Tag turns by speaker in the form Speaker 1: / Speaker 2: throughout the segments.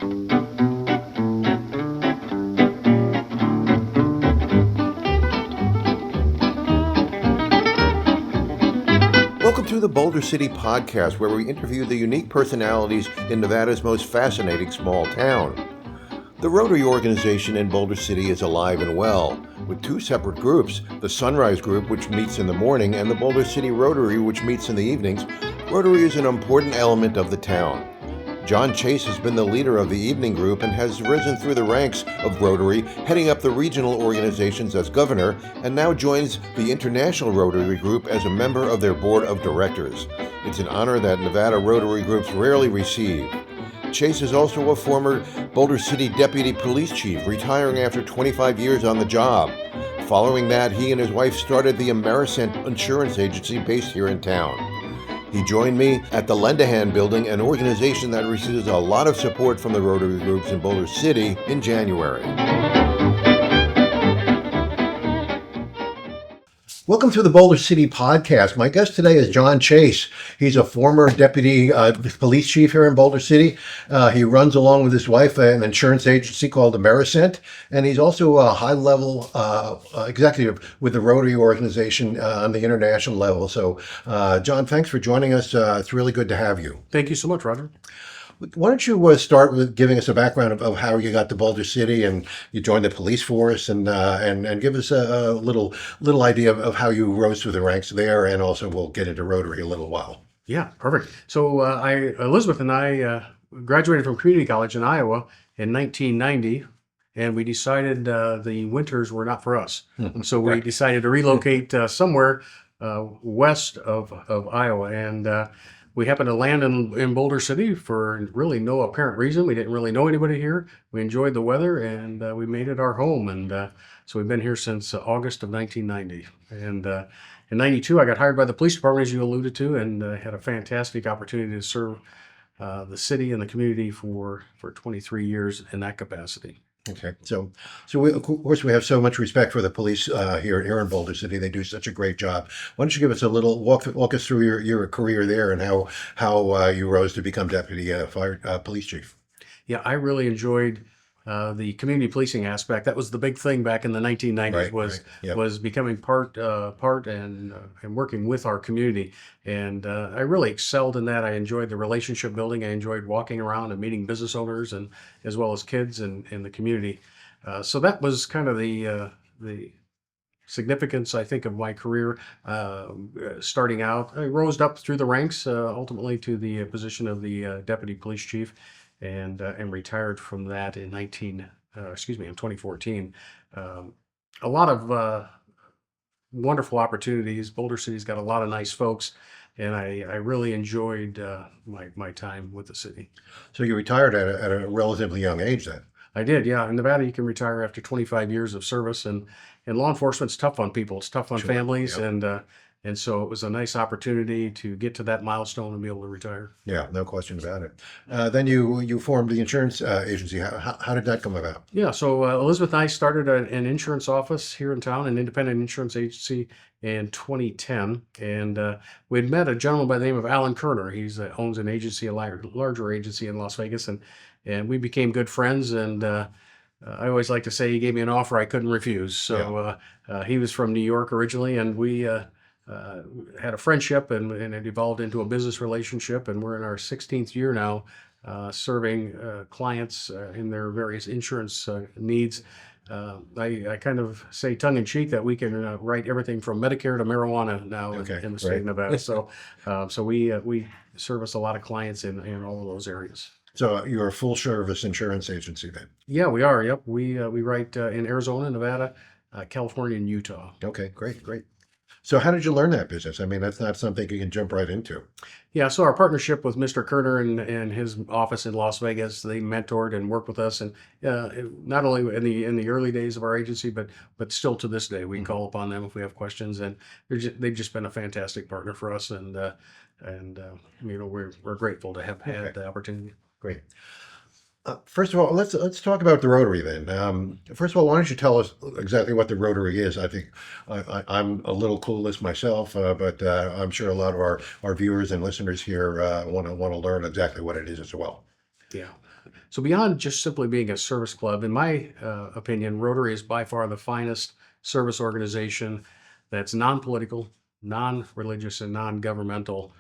Speaker 1: Welcome to the Boulder City Podcast, where we interview the unique personalities in Nevada's most fascinating small town. The Rotary organization in Boulder City is alive and well, with two separate groups, the Sunrise Group, which meets in the morning, and the Boulder City Rotary, which meets in the evenings. Rotary is an important element of the town. John Chase has been the leader of the evening group and has risen through the ranks of Rotary, heading up the regional organizations as governor, and now joins the International Rotary Group as a member of their board of directors. It's an honor that Nevada Rotary groups rarely receive. Chase is also a former Boulder City Deputy Police Chief, retiring after 25 years on the job. Following that, he and his wife started the Amerisent Insurance Agency based here in town. He joined me at the Lend-A-Hand building, an organization that receives a lot of support from the Rotary groups in Boulder City, in January. Welcome to the Boulder City Podcast. My guest today is John Chase. He's a former deputy police chief here in Boulder City. He runs, along with his wife, an insurance agency called Amerisent, and he's also a high-level executive with the Rotary organization on the international level. So, John, thanks for joining us. It's really good to have you.
Speaker 2: Thank you so much, Roger.
Speaker 1: Why don't you start with giving us a background of how you got to Boulder City and you joined the police force, and give us a little idea of how you rose through the ranks there, and also we'll get into Rotary a little while.
Speaker 2: Yeah, perfect. So Elizabeth and I graduated from community college in Iowa in 1990, and we decided the winters were not for us. So we decided to relocate somewhere west of Iowa, and we happened to land in Boulder City for really no apparent reason. We didn't really know anybody here. We enjoyed the weather, and we made it our home. And so we've been here since August of 1990. And in 92, I got hired by the police department, as you alluded to, and had a fantastic opportunity to serve the city and the community for 23 years in that capacity.
Speaker 1: Okay, so we, of course, we have so much respect for the police here in Boulder City. They do such a great job. Why don't you give us a little walk us through your career there and how you rose to become deputy police chief?
Speaker 2: Yeah, I really enjoyed the community policing aspect. That was the big thing back in the 1990s.
Speaker 1: Yep.
Speaker 2: Was becoming part and working with our community. And I really excelled in that. I enjoyed the relationship building. I enjoyed walking around and meeting business owners and as well as kids in the community. So that was kind of the significance, I think, of my career. Starting out, I rose up through the ranks, ultimately to the position of the deputy police chief, and retired from that in 2014. A lot of wonderful opportunities. Boulder City's got a lot of nice folks, and I really enjoyed my time with the city.
Speaker 1: So you retired at a relatively young age then?
Speaker 2: I did, yeah. In Nevada, you can retire after 25 years of service, and law enforcement's tough on people. It's tough on families,
Speaker 1: yep.
Speaker 2: And so it was a nice opportunity to get to that milestone and be able to retire.
Speaker 1: Yeah, no question about it. Then you formed the insurance agency. How did that come about?
Speaker 2: Yeah, so Elizabeth and I started an insurance office here in town, an independent insurance agency, in 2010. And we'd met a gentleman by the name of Alan Kerner. He owns an agency, a larger agency in Las Vegas, and we became good friends. And I always like to say he gave me an offer I couldn't refuse. So he was from New York originally, and we had a friendship, and it evolved into a business relationship, and we're in our 16th year now, serving clients in their various insurance needs. I kind of say tongue-in-cheek that we can write everything from Medicare to marijuana now in the state of Nevada. So we service a lot of clients in all of those areas.
Speaker 1: So you're a full-service insurance agency then?
Speaker 2: Yeah, we are. Yep, we write in Arizona, Nevada, California, and Utah.
Speaker 1: Okay, great. So how did you learn that business? I mean, that's not something you can jump right into.
Speaker 2: Yeah, so our partnership with Mr. Kerner and his office in Las Vegas, they mentored and worked with us, and not only in the early days of our agency, but still to this day, we call upon them if we have questions, and they've just been a fantastic partner for us, and we're grateful to have had the opportunity.
Speaker 1: Great. First of all, let's talk about the Rotary then. First of all, why don't you tell us exactly what the Rotary is? I think I'm a little clueless myself, but I'm sure a lot of our viewers and listeners here want to learn exactly what it is as well.
Speaker 2: Yeah. So beyond just simply being a service club, in my opinion, Rotary is by far the finest service organization that's non-political, non-religious, and non-governmental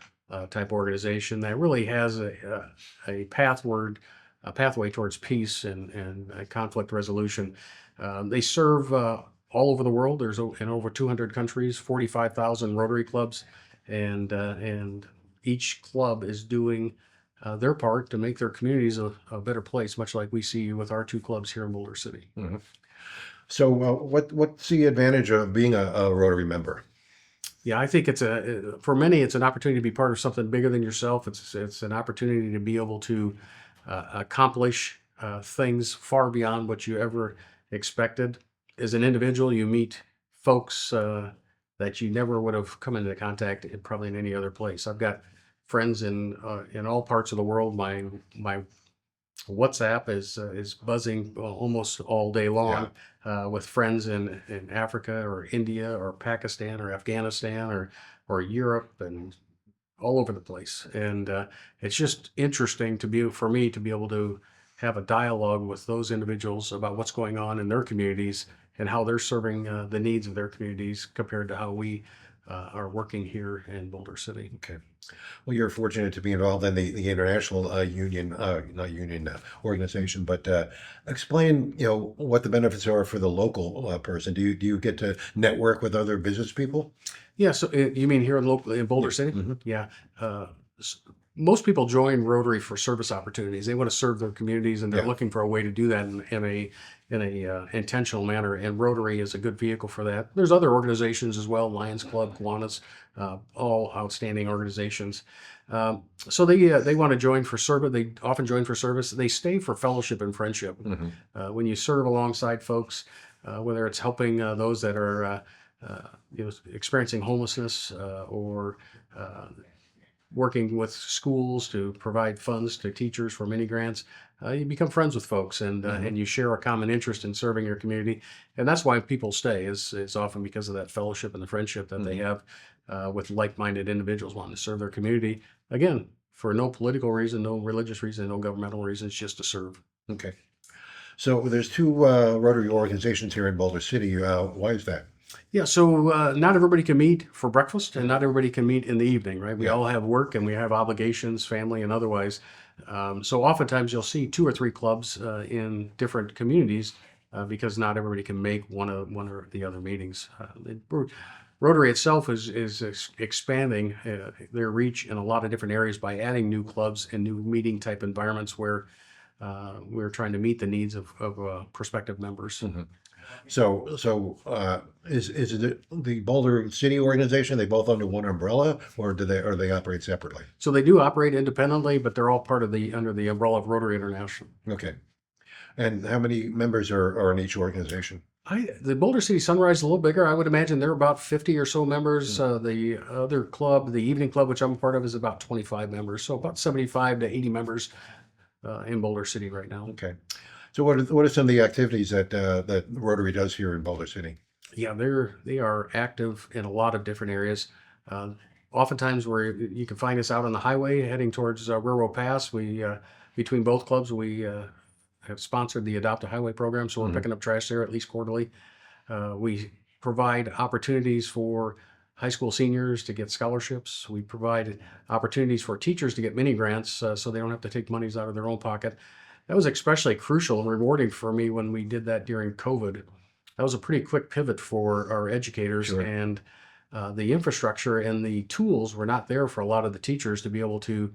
Speaker 2: type organization that really has a pathway towards peace and conflict resolution. They serve all over the world. There's in over 200 countries, 45,000 Rotary clubs, and each club is doing their part to make their communities a better place, much like we see with our two clubs here in Boulder City.
Speaker 1: Hmm. So, what's the advantage of being a Rotary member?
Speaker 2: Yeah, I think for many, it's an opportunity to be part of something bigger than yourself. It's an opportunity to be able to accomplish things far beyond what you ever expected. As an individual, you meet folks that you never would have come into contact probably in any other place. I've got friends in all parts of the world. My WhatsApp is buzzing almost all day long with friends in Africa or India or Pakistan or Afghanistan or Europe and all over the place. And it's just interesting for me to be able to have a dialogue with those individuals about what's going on in their communities and how they're serving the needs of their communities compared to how we are working here in Boulder City.
Speaker 1: Okay. Well, you're fortunate to be involved in the international not union organization, but explain, what the benefits are for the local person. Do you get to network with other business people?
Speaker 2: Yeah, so you mean here in Boulder City?
Speaker 1: Mm-hmm.
Speaker 2: Yeah. Most people join Rotary for service opportunities. They want to serve their communities, and they're looking for a way to do that in a intentional manner. And Rotary is a good vehicle for that. There's other organizations as well, Lions Club, Kiwanis, all outstanding organizations. So they want to join for service. They often join for service. They stay for fellowship and friendship.
Speaker 1: Mm-hmm.
Speaker 2: When you serve alongside folks, whether it's helping those that are experiencing homelessness or working with schools to provide funds to teachers for mini grants, you become friends with folks and you share a common interest in serving your community. And that's why people stay is often because of that fellowship and the friendship that they have with like-minded individuals wanting to serve their community. Again, for no political reason, no religious reason, no governmental reasons, just to serve.
Speaker 1: Okay. So there's two Rotary organizations here in Boulder City. Why is that?
Speaker 2: Yeah, so not everybody can meet for breakfast and not everybody can meet in the evening, right? We all have work and we have obligations, family and otherwise. So oftentimes you'll see 2 or 3 clubs in different communities because not everybody can make one or the other meetings. Rotary itself is expanding their reach in a lot of different areas by adding new clubs and new meeting type environments where we're trying to meet the needs of prospective members.
Speaker 1: Mm-hmm. So is it the Boulder City organization? They both under one umbrella, or do they operate separately?
Speaker 2: So they do operate independently, but they're all part of under the umbrella of Rotary International.
Speaker 1: Okay. And how many members are in each organization?
Speaker 2: The Boulder City Sunrise is a little bigger. I would imagine there are about 50 or so members. The other club, the evening club, which I'm a part of, is about 25 members. So about 75 to 80 members in Boulder City right now.
Speaker 1: Okay. So what are some of the activities that Rotary does here in Boulder City?
Speaker 2: Yeah, they are active in a lot of different areas. Oftentimes where you can find us out on the highway heading towards Railroad Pass. We between both clubs, we have sponsored the Adopt a Highway program, so we're picking up trash there at least quarterly. We provide opportunities for high school seniors to get scholarships. We provide opportunities for teachers to get mini grants so they don't have to take monies out of their own pocket. That was especially crucial and rewarding for me when we did that during COVID. That was a pretty quick pivot for our educators,
Speaker 1: Sure.
Speaker 2: and the infrastructure and the tools were not there for a lot of the teachers to be able to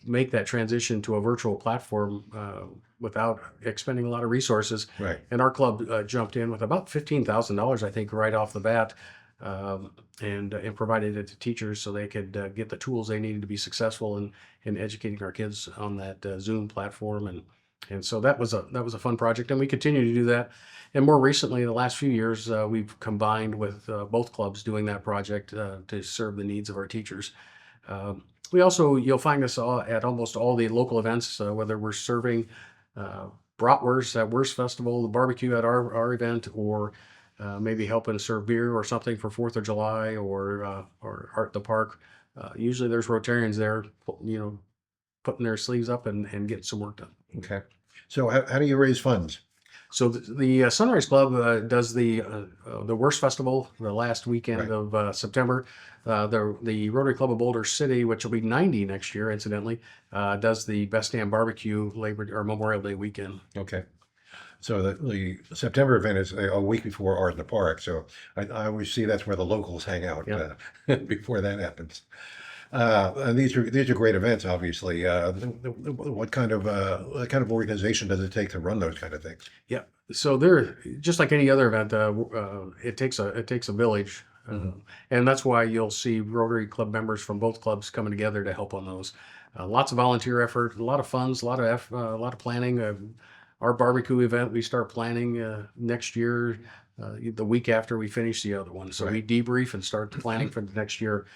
Speaker 2: make that transition to a virtual platform without expending a lot of resources.
Speaker 1: Right.
Speaker 2: And our club jumped in with about $15,000, I think, right off the bat, and provided it to teachers so they could get the tools they needed to be successful in educating our kids on that Zoom platform. And so that was a fun project, and we continue to do that. And more recently, in the last few years, we've combined with both clubs doing that project to serve the needs of our teachers. You'll find us at almost all the local events, whether we're serving bratwurst at Wurst Festival, the barbecue at our event, or maybe helping serve beer or something for 4th of July or Art in the Park. Usually there's Rotarians there, putting their sleeves up and getting some work done.
Speaker 1: Okay. So how do you raise funds?
Speaker 2: So the Sunrise Club does the Worst Festival the last weekend
Speaker 1: Right.
Speaker 2: of September. The Rotary Club of Boulder City, which will be 90 next year, incidentally, does the Best Damn Barbecue Memorial Day weekend.
Speaker 1: Okay. So the September event is a week before Art in the Park. So I always see that's where the locals hang out before that happens. And these are great events, obviously. What kind of organization does it take to run those kind of things?
Speaker 2: Yeah. So they're just like any other event. It takes a village, and that's why you'll see Rotary Club members from both clubs coming together to help on those. Lots of volunteer effort, a lot of funds, a lot of planning. Our barbecue event we start planning next year, the week after we finish the other one. So
Speaker 1: Right.
Speaker 2: we debrief and start planning for the next year.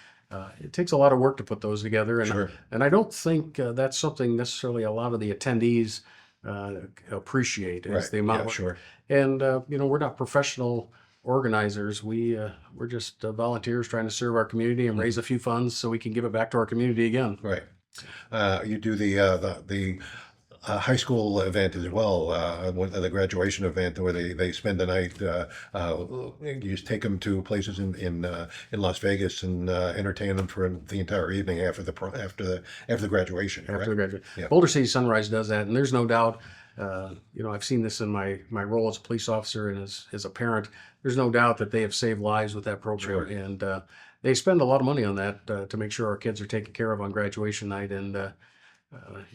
Speaker 2: It takes a lot of work to put those together, and
Speaker 1: Sure.
Speaker 2: I don't think that's something necessarily a lot of the attendees appreciate is
Speaker 1: Right.
Speaker 2: the amount
Speaker 1: Yeah,
Speaker 2: of work.
Speaker 1: sure.
Speaker 2: And we're not professional organizers. We're just volunteers trying to serve our community and raise a few funds so we can give it back to our community again.
Speaker 1: Right. You do the high school event as well, the graduation event where they spend the night. You just take them to places in Las Vegas and entertain them for the entire evening after the graduation.
Speaker 2: After
Speaker 1: Correct?
Speaker 2: the graduate.
Speaker 1: Yeah.
Speaker 2: Boulder City Sunrise does that, and there's no doubt. I've seen this in my role as a police officer and as a parent. There's no doubt that they have saved lives with that program,
Speaker 1: Sure.
Speaker 2: and they spend a lot of money on that to make sure our kids are taken care of on graduation night, and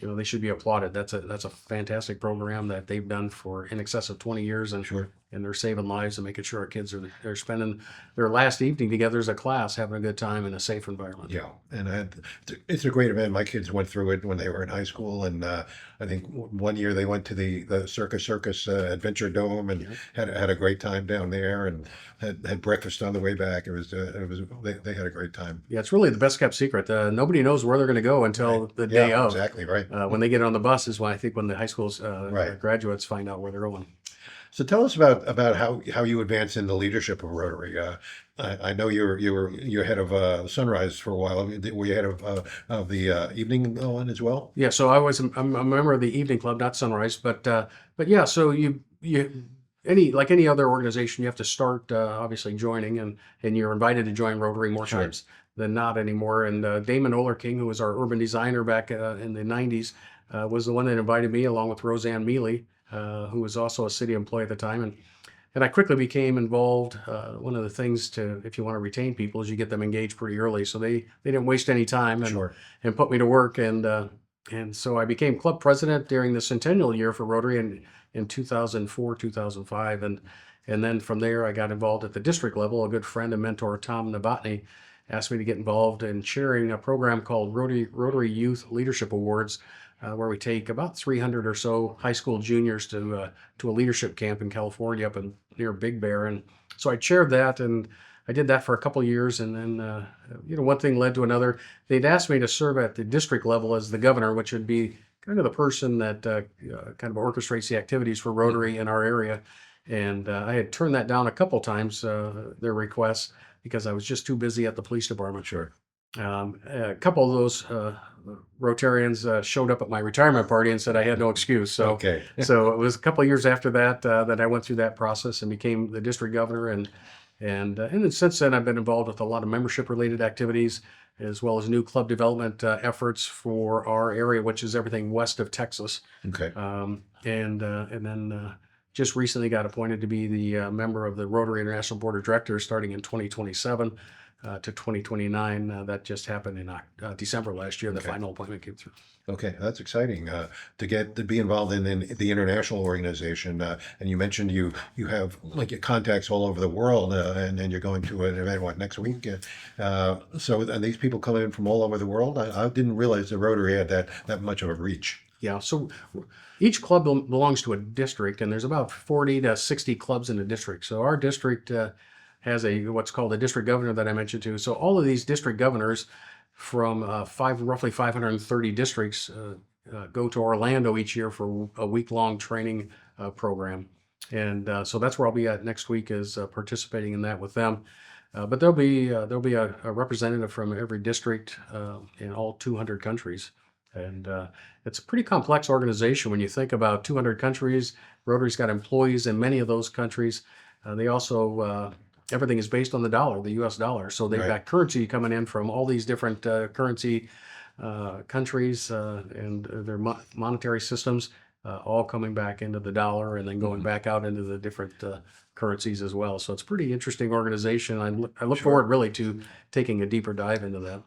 Speaker 2: they should be applauded. That's a fantastic program that they've done for in excess of 20 years, and
Speaker 1: Sure.
Speaker 2: they're saving lives and making sure our kids are spending their last evening together as a class, having a good time in a safe environment.
Speaker 1: Yeah, and it's a great event. My kids went through it when they were in high school, and I think one year they went to the Circus Adventure Dome and had a great time down there, and had breakfast on the way back. It was they had a great time.
Speaker 2: Yeah, it's really the best kept secret. Nobody knows where they're going to go until the day
Speaker 1: Yeah,
Speaker 2: of.
Speaker 1: exactly right.
Speaker 2: When they get on the bus is when the high school's
Speaker 1: Right.
Speaker 2: graduates find out where they're going.
Speaker 1: So tell us about how you advance in the leadership of Rotary. I know you're head of Sunrise for a while. Were you head of the evening one as well?
Speaker 2: Yeah, so I'm a member of the evening club, not Sunrise, but yeah. So you like any other organization, you have to start obviously joining, and you're invited to join Rotary more
Speaker 1: Sure.
Speaker 2: times than not anymore. And Damon Olerking, who was our urban designer back in the 90s, was the one that invited me along with Roseanne Mealy, who was also a city employee at the time, and I quickly became involved. One of the things if you want to retain people, is you get them engaged pretty early, so they didn't waste any time
Speaker 1: Sure.
Speaker 2: and put me to work. And so I became club president during the centennial year for Rotary in 2004, 2005, and then from there I got involved at the district level. A good friend and mentor, Tom Novotny, asked me to get involved in chairing a program called Rotary Youth Leadership Awards, where we take about 300 or so high school juniors to a leadership camp in California up near Big Bear. And so I chaired that, and I did that for a couple of years. And then, one thing led to another. They'd asked me to serve at the district level as the governor, which would be kind of the person that kind of orchestrates the activities for Rotary in our area. And I had turned that down a couple times, their requests, because I was just too busy at the police department.
Speaker 1: Sure.
Speaker 2: A couple of those Rotarians showed up at my retirement party and said I had no excuse. So,
Speaker 1: Okay.
Speaker 2: so it was a couple of years after that that I went through that process and became the district governor. And then since then, I've been involved with a lot of membership-related activities, as well as new club development efforts for our area, which is everything west of Texas.
Speaker 1: Okay.
Speaker 2: And then just recently got appointed to be the member of the Rotary International Board of Directors starting in 2027 to 2029. That just happened in December last year. The
Speaker 1: Okay.
Speaker 2: final appointment came through.
Speaker 1: Okay, that's exciting to be involved in the international organization. And you mentioned you have like contacts all over the world, and then you're going to an event next week. So and these people come in from all over the world. I didn't realize the Rotary had that much of a reach.
Speaker 2: Yeah, so each club belongs to a district, and there's about 40 to 60 clubs in the district. So our district has what's called a district governor that I mentioned to. So all of these district governors from roughly 530 districts go to Orlando each year for a week-long training program. And so that's where I'll be at next week, is participating in that with them. But there'll be a representative from every district in all 200 countries. And it's a pretty complex organization when you think about 200 countries. Rotary's got employees in many of those countries. They also, everything is based on the dollar, the US dollar. So they've got currency coming in from all these different currency countries and their monetary systems, all coming back into the dollar and then going back out into the different currencies as well. So it's a pretty interesting organization. I look forward really to taking a deeper dive into that.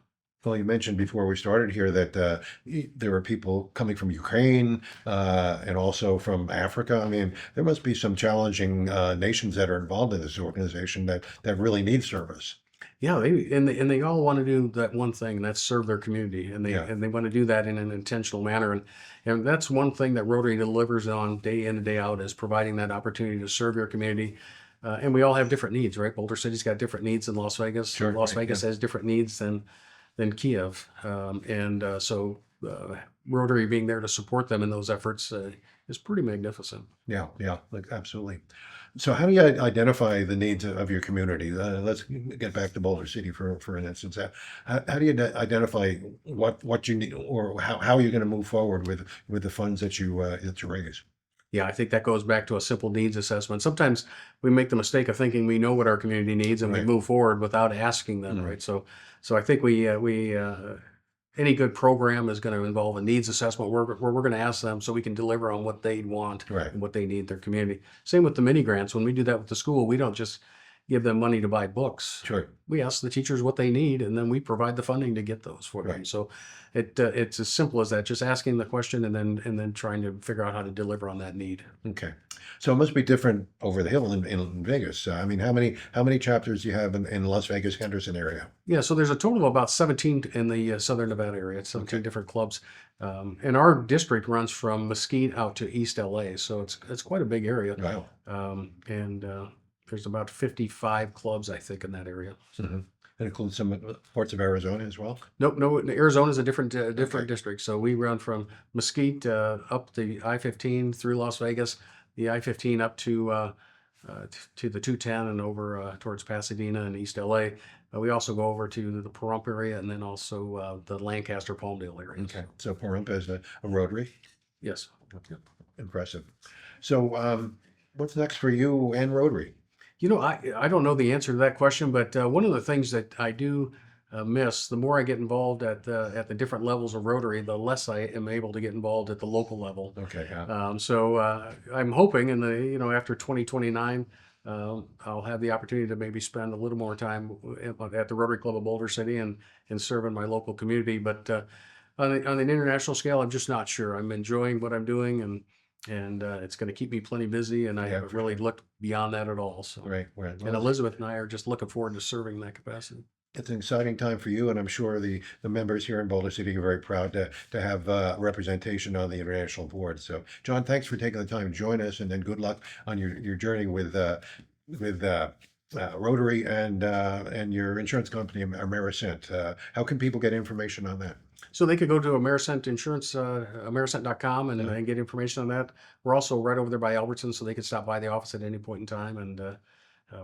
Speaker 1: Well, you mentioned before we started here that there are people coming from Ukraine and also from Africa. I mean, there must be some challenging nations that are involved in this organization that really need service.
Speaker 2: Yeah, they all want to do that one thing, and that's serve their community, and they want to do that in an intentional manner, and that's one thing that Rotary delivers on day in and day out, is providing that opportunity to serve your community. And we all have different needs, right? Boulder City's got different needs than Las Vegas.
Speaker 1: Sure,
Speaker 2: Las Vegas has different needs than Kiev, so Rotary being there to support them in those efforts is pretty magnificent.
Speaker 1: Yeah, like, absolutely. So how do you identify the needs of your community? Let's get back to Boulder City for an instance. How do you identify what you need, or how you're going to move forward with the funds that you raise?
Speaker 2: Yeah, I think that goes back to a simple needs assessment. Sometimes we make the mistake of thinking we know what our community needs and we move forward without asking them, right? So I think we any good program is going to involve a needs assessment where we're going to ask them so we can deliver on what they want and what they need in their community. Same with the mini grants. When we do that with the school, we don't just give them money to buy books.
Speaker 1: Sure.
Speaker 2: We ask the teachers what they need, and then we provide the funding to get those for them. So it's as simple as that, just asking the question and then trying to figure out how to deliver on that need.
Speaker 1: Okay. So it must be different over the hill in Vegas. I mean, how many chapters do you have in Las Vegas, Henderson area?
Speaker 2: Yeah, so there's a total of about 17 in the Southern Nevada area. It's 17 different clubs. And our district runs from Mesquite out to East LA. So it's quite a big area.
Speaker 1: Wow.
Speaker 2: There's about 55 clubs, I think, in that area.
Speaker 1: Mm-hmm. That includes some parts of Arizona as well?
Speaker 2: Nope, no. Arizona is a different district. So we run from Mesquite up the I-15 through Las Vegas, the I-15 up to the 210 and over towards Pasadena and East LA. We also go over to the Pahrump area and then also the Lancaster Palmdale area.
Speaker 1: Okay, so Pahrump is a Rotary?
Speaker 2: Yes.
Speaker 1: Yep. Impressive. So what's next for you and Rotary?
Speaker 2: You know, I don't know the answer to that question, but one of the things that I do miss, the more I get involved at the different levels of Rotary, the less I am able to get involved at the local level.
Speaker 1: Okay.
Speaker 2: So I'm hoping after 2029, I'll have the opportunity to maybe spend a little more time at the Rotary Club of Boulder City and serve in my local community. But on an international scale, I'm just not sure. I'm enjoying what I'm doing, and it's going to keep me plenty busy, and I haven't really looked beyond that at all. So,
Speaker 1: right.
Speaker 2: And Elizabeth and I are just looking forward to serving in that capacity.
Speaker 1: It's an exciting time for you, and I'm sure the members here in Boulder City are very proud to have representation on the international board. So, John, thanks for taking the time to join us, and then good luck on your journey with Rotary and your insurance company, Amerisent. How can people get information on that?
Speaker 2: So they could go to Amerisent Insurance, Amerisent.com and get information on that. We're also right over there by Albertson, so they could stop by the office at any point in time. And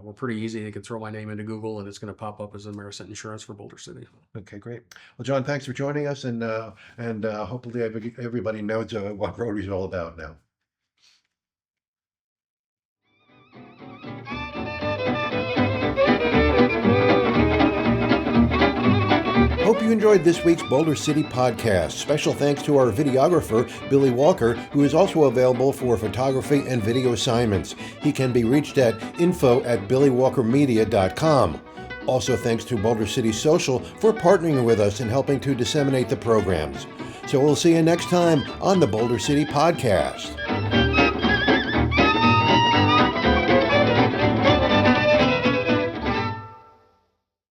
Speaker 2: we're pretty easy. They can throw my name into Google, and it's going to pop up as Amerisent Insurance for Boulder City.
Speaker 1: Okay, great. Well, John, thanks for joining us, and hopefully everybody knows what Rotary is all about now. Hope you enjoyed this week's Boulder City Podcast. Special thanks to our videographer, Billy Walker, who is also available for photography and video assignments. He can be reached at info@billywalkermedia.com. Also thanks to Boulder City Social for partnering with us and helping to disseminate the programs. So we'll see you next time on the Boulder City Podcast.